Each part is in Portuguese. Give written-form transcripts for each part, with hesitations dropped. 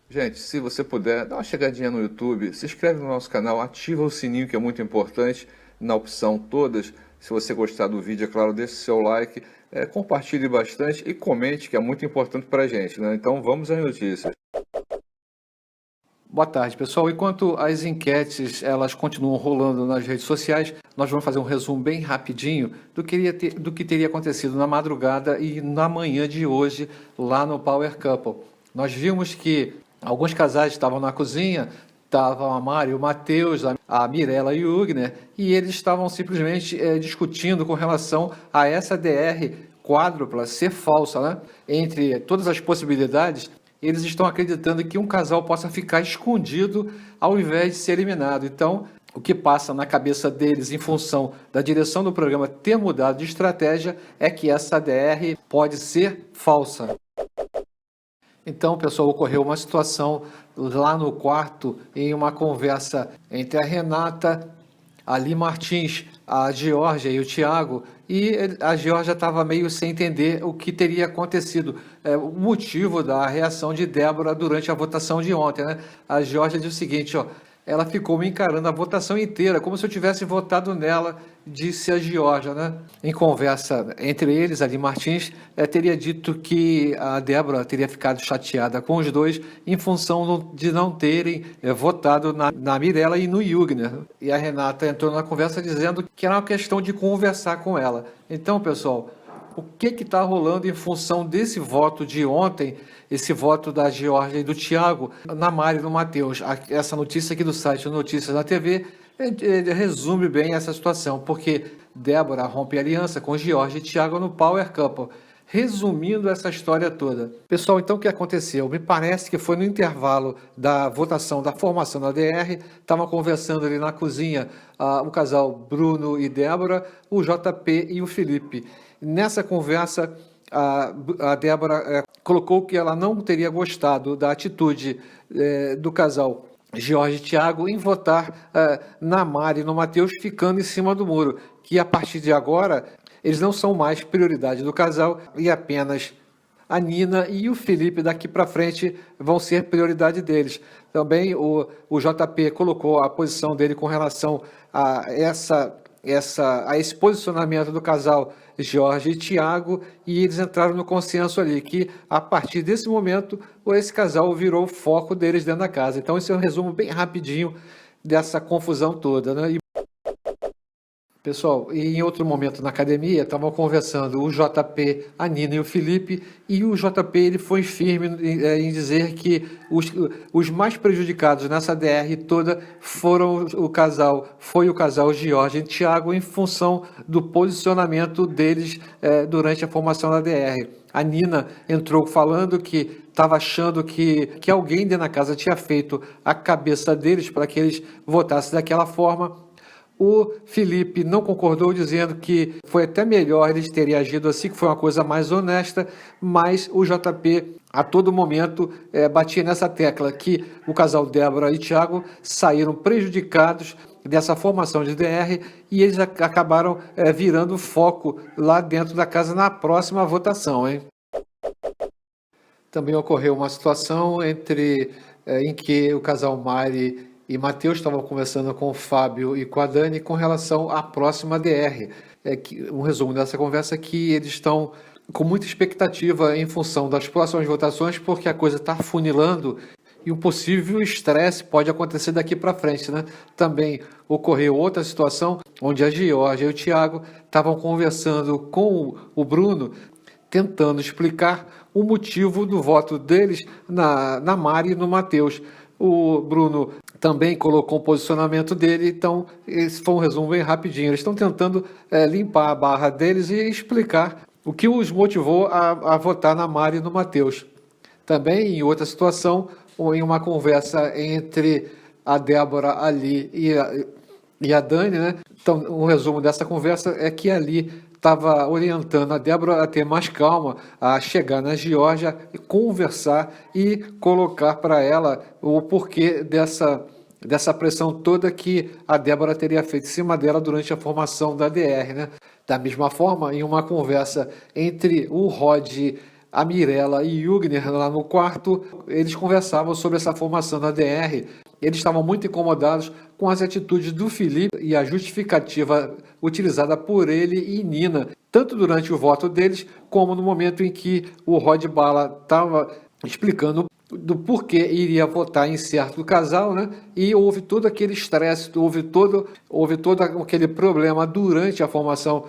Gente, se você puder, dá uma chegadinha no YouTube, se inscreve no nosso canal, ativa o sininho que é muito importante na opção todas. Se você gostar do vídeo, é claro, deixe seu like, compartilhe bastante e comente, que é muito importante para a gente, né? Então vamos às notícias. Boa tarde, pessoal. Enquanto as enquetes elas continuam rolando nas redes sociais, nós vamos fazer um resumo bem rapidinho do que teria acontecido na madrugada e na manhã de hoje lá no Power Couple. Nós vimos que alguns casais estavam na cozinha, estavam a Mari, o Matheus, a Mirella e o Hugner, e eles estavam simplesmente discutindo com relação a essa DR quádrupla ser falsa, né? Entre todas as possibilidades, eles estão acreditando que um casal possa ficar escondido ao invés de ser eliminado. Então, o que passa na cabeça deles em função da direção do programa ter mudado de estratégia é que essa DR pode ser falsa. Então, pessoal, ocorreu uma situação lá no quarto, em uma conversa entre a Renata, a Li Martins, a Georgia e o Thiago, e a Georgia estava meio sem entender o que teria acontecido, o motivo da reação de Débora durante a votação de ontem, né? A Georgia disse o seguinte, ó, ela ficou me encarando a votação inteira, como se eu tivesse votado nela, disse a Georgia, né? Em conversa entre eles, a Li Martins teria dito que a Débora teria ficado chateada com os dois em função de não terem votado na Mirella e no Hugner. E a Renata entrou na conversa dizendo que era uma questão de conversar com ela. Então, pessoal, o que está rolando em função desse voto de ontem, esse voto da Georgia e do Thiago, na Mari e no Matheus? Essa notícia aqui do site Notícias na TV resume bem essa situação, porque Débora rompe aliança com Georgia e Thiago no Power Couple. Resumindo essa história toda. Pessoal, então o que aconteceu? Me parece que foi no intervalo da votação, da formação da DR, estavam conversando ali na cozinha o casal Bruno e Débora, o JP e o Felipe. Nessa conversa, a Débora colocou que ela não teria gostado da atitude do casal Georgia e Thiago em votar na Mari e no Matheus, ficando em cima do muro, que a partir de agora eles não são mais prioridade do casal e apenas a Nina e o Felipe daqui para frente vão ser prioridade deles. Também o JP colocou a posição dele com relação a esse posicionamento do casal Jorge e Thiago, e eles entraram no consenso ali, que a partir desse momento esse casal virou o foco deles dentro da casa. Então esse é um resumo bem rapidinho dessa confusão toda, né? Pessoal, e em outro momento na academia, estavam conversando o JP, a Nina e o Felipe, e o JP ele foi firme em dizer que os mais prejudicados nessa DR toda foi o casal Georgia e Thiago, em função do posicionamento deles durante a formação da DR. A Nina entrou falando que estava achando que alguém dentro da casa tinha feito a cabeça deles para que eles votassem daquela forma. O Felipe não concordou, dizendo que foi até melhor eles terem agido assim, que foi uma coisa mais honesta, mas o JP a todo momento batia nessa tecla que o casal Débora e Thiago saíram prejudicados dessa formação de DR e eles acabaram virando foco lá dentro da casa na próxima votação, hein? Também ocorreu uma situação em que o casal Mari e Matheus estavam conversando com o Fábio e com a Dani com relação à próxima DR. Um resumo dessa conversa é que eles estão com muita expectativa em função das próximas votações, porque a coisa está funilando e um possível estresse pode acontecer daqui para frente, né? Também ocorreu outra situação onde a Georgia e o Thiago estavam conversando com o Bruno, tentando explicar o motivo do voto deles na Mari e no Matheus. O Bruno também colocou o posicionamento dele, então esse foi um resumo bem rapidinho. Eles estão tentando limpar a barra deles e explicar o que os motivou a votar na Mari e no Matheus. Também, em outra situação, em uma conversa entre a Débora, a Li e a Dani, né? Então, um resumo dessa conversa é que a Li estava orientando a Débora a ter mais calma, a chegar na Georgia, conversar e colocar para ela o porquê dessa pressão toda que a Débora teria feito em cima dela durante a formação da DR, né? Da mesma forma, em uma conversa entre o Rod, a Mirella e Jugner lá no quarto, eles conversavam sobre essa formação da DR. Eles estavam muito incomodados com as atitudes do Felipe e a justificativa utilizada por ele e Nina, tanto durante o voto deles, como no momento em que o Rod Bala estava explicando do porquê iria votar em certo casal, né? E houve todo aquele estresse, houve todo aquele problema durante a formação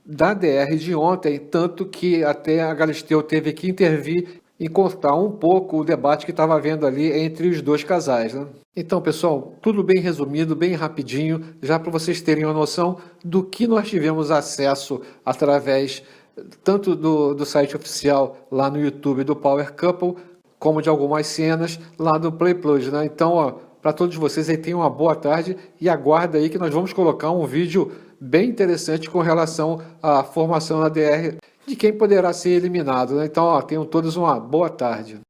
da DR de ontem, tanto que até a Galisteu teve que intervir e cortar um pouco o debate que estava havendo ali entre os dois casais, né? Então, pessoal, tudo bem resumido, bem rapidinho, já para vocês terem uma noção do que nós tivemos acesso através tanto do site oficial lá no YouTube do Power Couple, como de algumas cenas lá do Play Plus, né? Então, ó, para todos vocês aí, tenham uma boa tarde e aguarda aí que nós vamos colocar um vídeo bem interessante com relação à formação da DR de quem poderá ser eliminado, né? Então, ó, tenham todos uma boa tarde.